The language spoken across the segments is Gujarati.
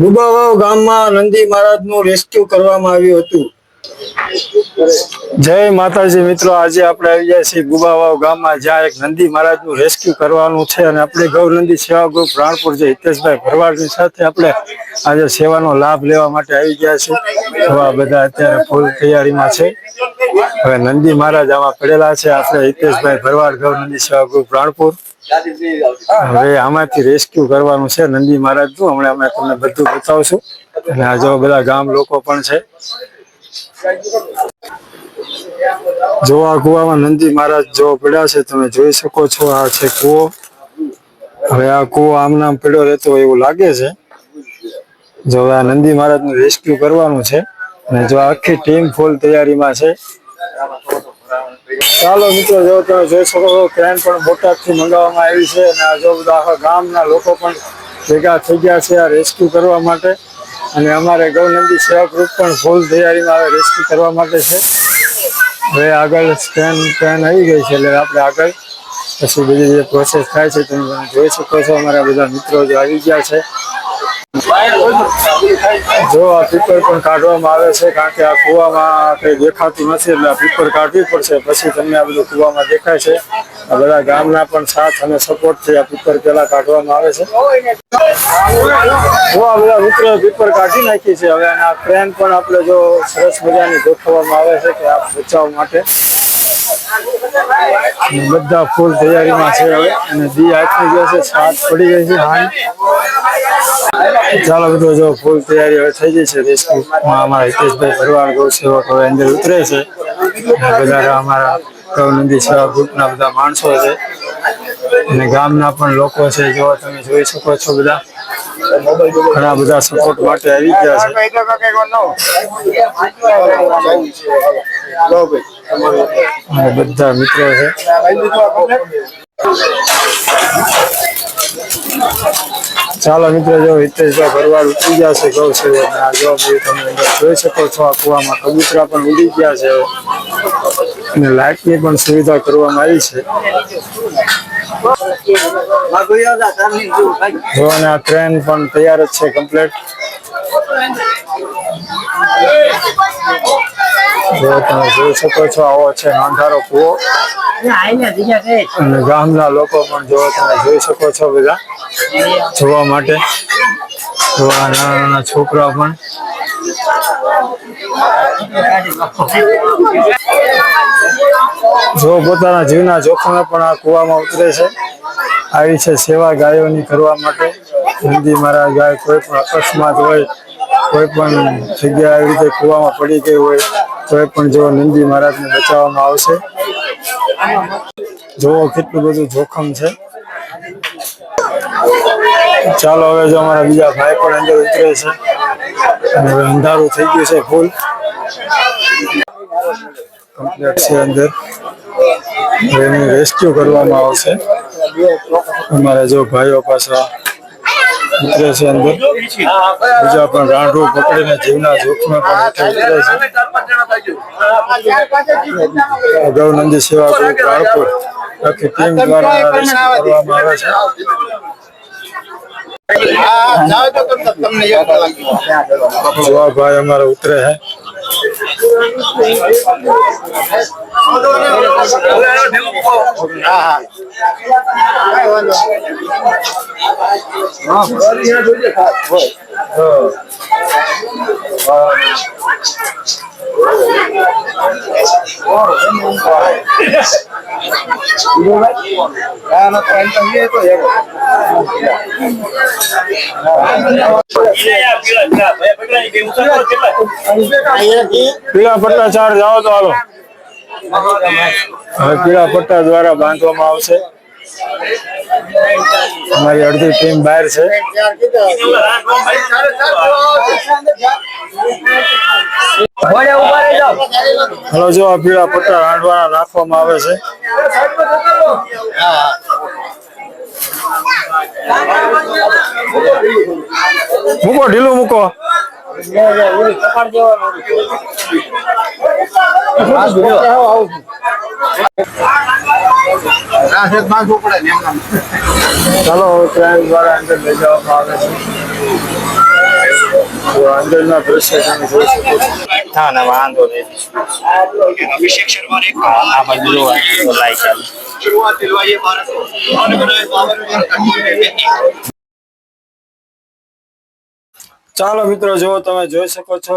ગુબાવાવ ગામમાં નંદી મહારાજનું રેસ્ક્યુ કરવામાં આવ્યું હતું। જય માતાજી મિત્રો, આજે આપણે આવી ગયા છીએ ગુબાવાવ ગામમાં, જ્યાં એક નંદી મહારાજનું રેસ્ક્યુ કરવાનું છે અને આપણે ગૌનંદી સેવા ગ્રુપ રાણપુર જે હિતેશભાઈ ભરવાડની સાથે આપણે આજે સેવાનો લાભ લેવા માટે આવી ગયા છીએ। તો આ બધા અત્યારે ફૂલ તૈયારીમાં છે। હવે નંદી મહારાજ આમાં પડેલા છે। આપણે હિતેશભાઈ ભરવાડ ગૌનંદી સેવા ગ્રુપ રાણપુર, હવે આમાંથી રેસ્ક્યુ કરવાનું છે નંદી મહારાજનું। હમણાં અમે તમને બધું બતાવશું અને આ જો બધા ગામ લોકો પણ છે। જો આ કુવામાં નંદી મહારાજ જો પડ્યા છે, તમે જોઈ શકો છો। આ છે કુવો। હવે આ કુવો આમ નામ પડ્યો રહેતો એવું લાગે છે। જો આ નંદી મહારાજનું રેસ્ક્યુ કરવાનું છે અને જો આખી ટીમ ફૂલ તૈયારીમાં છે। ચાલો મિત્રો, જો તમે જોઈ શકો છો ક્રેન પણ બોટાદથી મંગાવવામાં આવી છે અને આ જો બધા આખા ગામના લોકો પણ ભેગા થઈ ગયા છે આ રેસ્ક્યુ કરવા માટે। અને અમારે ગૌનંદી સેવા ગ્રુપ પણ ફૂલ તૈયારીમાં આવે રેસ્ક્યુ કરવા માટે છે। હવે આગળ ટ્રેન આવી ગઈ છે એટલે આપણે આગળ પછી બધી જે પ્રોસેસ થાય છે તમે જોઈ શકો છો। અમારા બધા મિત્રો જો આવી ગયા છે। જો આ પીપર પણ કાઢવામાં આવે છે, કારણ કે આ કુવામાં કઈ દેખાતું નથી એટલે આ પીપર કાઢવી પડશે, પછી તમને આ બધું કુવામાં દેખાય છે। આ બધા ગામના પણ સાથ અને સપોર્ટથી આ પીપર પેલા કાઢવામાં આવે છે। જો આ બધા મિત્રો પીપર કાઢી નાખી છે। હવે આ ટ્રેન પણ આપણે જો સરસ મજાની ગોઠવવામાં આવે છે કે આ બચાવ માટે। બધા ફૂલ તૈયારીમાં છે હવે, અને દી આખી ગયા છે, 7 પડી ગઈ છે હાઈ। ચાલો મિત્રો, જો ફૂલ તૈયારી હવે થઈ ગઈ છે રેસ્ક્યુમાં। અમારા હિતેશભાઈ ભરવાડ ગૌ સેવક હવે અંદર ઉતરે છે। બધા અમારા ગૌનંદી સેવા ગ્રુપના બધા માણસો છે અને ગામના પણ લોકો છે। જો તમે જોઈ શકો છો બધા ઘણા બધા સપોર્ટ માટે આવી ગયા છે અને બધા મિત્રો છે। ચાલો મિત્રો, જો હિતેશભાઈ ભરવાડ ઉતરી ગયા છે ગૌ સેવક, જો તમે જોઈ શકો છો આ કુવામાં કબૂતરા પણ ઉડી ગયા છે અને લાઇટની પણ સુવિધા કરવામાં આવી છે। જો અને આ ટ્રેન પણ તૈયાર જ છે કમ્પ્લીટ। જો તમે જોઈ શકો છો આવો છે નાંધારો કુવો અને ગામના લોકો પણ જો તમે જોઈ શકો છો બધા જોવા માટે। તો આ નાના નાના છોકરા પણ જો પોતાના જીવના જોખમે પણ આ કુવામાં ઉતરે છે। આવી છે સેવા ગાયોની કરવા માટે। નંદી મહારાજ ગાય કોઈ પણ અકસ્માત હોય, કોઈ પણ જગ્યા આવી રીતે કુવામાં પડી ગઈ હોય તો એ પણ જો નંદી મહારાજને બચાવવામાં આવશે। જોવો કેટલું બધું જોખમ છે। ચાલો હવે જો અમારા બીજા ભાઈ પણ અંદર ઉતરે છે અને હવે અંધારું થઈ ગયું છે ફૂલ કમ્પ્લીટ છે અંદર। એનું રેસ્ક્યુ કરવામાં આવશે। અમારા જો ભાઈઓ પાછા ઉતરે છે અંદર, બીજા પણ રાંઢું પકડીને જીવના જોખમે પણ ઉતરે છે। ગૌનંદી સેવા ગ્રુપ રાણપુર આખી ટીમ દ્વારા રેસ્ક્યુ કરવામાં આવે છે। જો ભાઈ અમારા ઉતરે है। પીળા પટ્ટા 4 જાઓ તો હાલો। હવે પીળા પટ્ટા દ્વારા બાંધવામાં આવશે। हमारी अर्धी टीम बाहर से। हेलो, जो आ पीड़ा पट्टा रांधवाना नाखवामां आवे छे। मूको ढीलू मूको। ચાલો ટ્રેન દ્વારા અંદર લઈ જવામાં આવે છે। અંદરના દ્રશ્ય તમે જોઈ શકો છો. ના ના વાંધો નહીં. अभिषेक शर्मा ने આ બાજુ જો લાઈક ચાલુ. शुरुआत दिलवाई है भारत को और बनाए बाबर ચાલો મિત્રો, જો તમે જોઈ શકો છો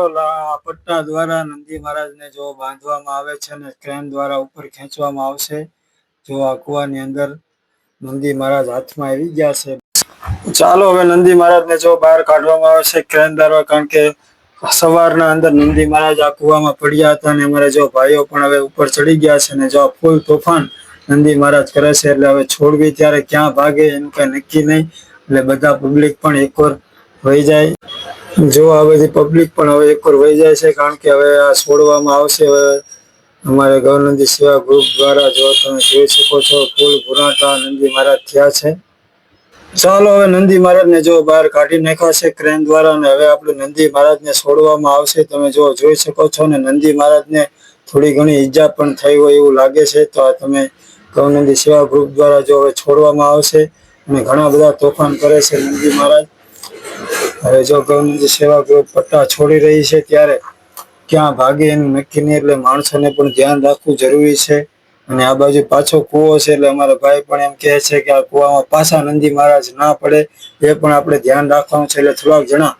પટ્ટા દ્વારા નંદી મહારાજને જો બાંધવામાં આવે છે અને ક્રેન દ્વારા ઉપર ખેંચવામાં આવશે. જો આ કુવાની અંદર નંદી મહારાજ હાથમાં આવી ગયા છે. ચાલો હવે નંદી મહારાજને જો બહાર કાઢવામાં આવે છે ક્રેન દ્વારા, કારણ કે સવારના અંદર નંદી મહારાજ આ કુવામાં પડ્યા હતા અને અમારા જો ભાઈઓ પણ હવે ઉપર ચડી ગયા છે અને જો ફૂલ તોફાન નંદી મહારાજ કરે છે. એટલે હવે છોડવી ત્યારે ક્યાં ભાગે એનું કઈ નક્કી નહીં. એટલે બધા પબ્લિક પણ એકવાર વહી જાય. જો આ બધી પબ્લિક પણ હવે એકવાર વહી જાય છે, કારણ કે હવે આ છોડવામાં આવશે. હવે અમારે ગૌનંદી સેવા ગ્રુપ દ્વારા જો તમે જોઈ શકો છો ફૂલ ભુરાટા નંદી મહારાજ થયા છે. ચાલો હવે નંદી મહારાજને જો બહાર કાઢી નાખાશે ક્રેન દ્વારા અને હવે આપણે નંદી મહારાજને છોડવામાં આવશે. તમે જો જોઈ શકો છો ને નંદી મહારાજને થોડી ઘણી ઈજા પણ થઈ હોય એવું લાગે છે. તો આ તમે ગૌનંદી સેવા ગ્રુપ દ્વારા જો હવે છોડવામાં આવશે અને ઘણા બધા તોફાન કરે છે નંદી મહારાજ. હવે જો ગૌનંદી સેવા ગ્રુપ પટ્ટા છોડી રહી છે ત્યારે ક્યાં ભાગે એનું નક્કી નહીં. એટલે માણસોને પણ ધ્યાન રાખવું જરૂરી છે. અને આ બાજુ પાછો કૂવો છે, એટલે અમારા ભાઈ પણ એમ કહે છે કે આ કૂવામાં પાછા નંદી મહારાજ ના પડે એ પણ આપણે ધ્યાન રાખવાનું છે. એટલે થોડાક જણા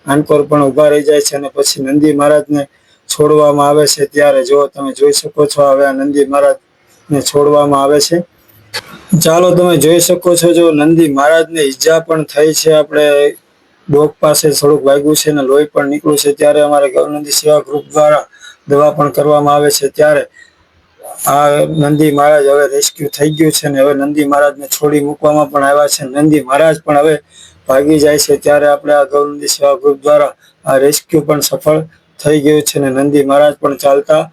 આનકોર પણ ઉભા રહી જાય છે અને પછી નંદી મહારાજને છોડવામાં આવે છે. ત્યારે જો તમે જોઈ શકો છો હવે આ નંદી મહારાજને છોડવામાં આવે છે. ચાલો તમે જોઈ શકો છો જો નંદી મહારાજને ઈજા પણ થઈ છે. આપણે ડોક પાસે થોડુંક વાગ્યું છે અને લોહી પણ નીકળ્યું છે. ત્યારે અમારે ગૌનંદી સેવા ગ્રુપ દ્વારા દવા પણ કરવામાં આવે છે. ત્યારે આ નંદી મહારાજ હવે રેસ્ક્યુ થઈ ગયું છે અને હવે નંદી મહારાજને છોડી મૂકવામાં પણ આવ્યા છે. નંદી મહારાજ પણ હવે ભાગી જાય છે. ત્યારે આપણે આ ગૌનંદી સેવા ગ્રુપ દ્વારા આ રેસ્ક્યુ પણ સફળ થઈ ગયું છે અને નંદી મહારાજ પણ ચાલતા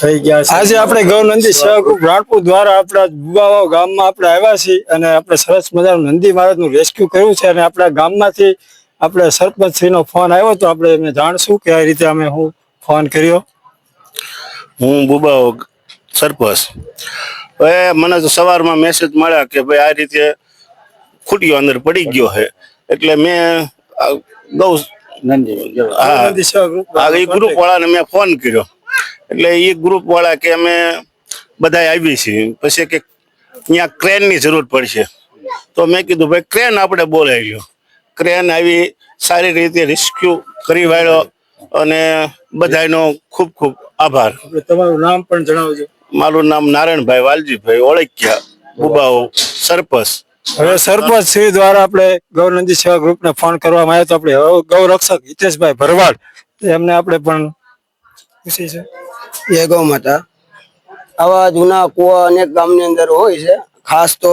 થઈ ગયા છે. આજે આપણે ગૌનંદી સેવા ગ્રુપ રાણપુર દ્વારા આપણા બુબાવાવ ગામમાં આપણે આવ્યા છીએ અને આપણે સરસ મજાનું નંદી મહારાજનું રેસ્ક્યુ કર્યું છે. અને આપણા ગામમાંથી આપણે સરપંચશ્રીનો ફોન આવ્યો તો આપણે એમને જાણશું કે આ રીતે અમે હું ફોન કર્યો. હું બુબાઓ સરપંચ. હવે મને તો સવારમાં મેસેજ મળ્યા કે ભાઈ આ રીતે ખૂટ્યો અંદર પડી ગયો છે. એટલે મેં ગૌ હા એ ગ્રુપ વાળાને મેં ફોન કર્યો. એટલે એ ગ્રુપ વાળા કે અમે બધા આવી છીએ. પછી કે ત્યાં ક્રેનની જરૂર પડશે. તો મેં કીધું ભાઈ ક્રેન આપણે બોલાવ્યો. ક્રેન આવી સારી રીતે રેસ્ક્યુ કરી વાળ્યો અને બધાનો ખૂબ ખૂબ આભાર. તમારું નામ પણ જણાવજો. મારું નામ નારાયણભાઈ વાલજીભાઈ ઓળખ્યા, બુબાઓ સરપંચ. હવે સરપંચ શ્રી દ્વારા આપણે ગૌનંદી સેવા ગ્રુપને ફોન કરવામાં આવ્યો તો આપણે ગૌરક્ષક હિતેશભાઈ ભરવાડ એમને આપણે પણ પૂછી છે. જય ગૌ માતા. આવા જૂના કુવા અનેક ગામની અંદર હોય છે. ખાસ તો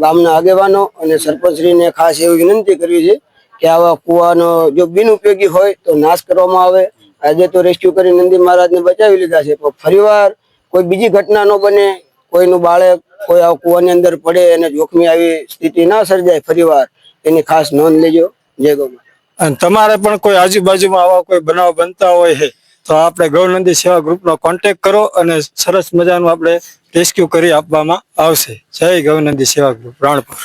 ગામના આગેવાનો અને સરપંચશ્રીને ખાસ એવી વિનંતી કરવી છે કે આવા કુવાનો જો બિનઉપયોગી હોય તો નાશ કરવામાં આવે. આજે તો રેસ્ક્યુ કરી નંદી મહારાજને બચાવી લીધા છે, પણ ફરીવાર કોઈ બીજી ઘટના ન બને, કોઈનું બાળક કોઈ આ કુવાની અંદર પડે અને જોખમી આવી સ્થિતિ ના સર્જાય ફરીવાર, એની ખાસ નોંધ લેજો. જય ગૌ માતા. અને તમારે પણ કોઈ આજુબાજુમાં આવા કોઈ બનાવ બનતા હોય છે તો આપણે ગૌનંદી સેવા ગ્રુપનો કોન્ટેક્ટ કરો અને સરસ મજાનું આપણે રેસ્ક્યુ કરી આપવામાં આવશે. જય ગૌનંદી સેવા ગ્રુપ રાણપુર.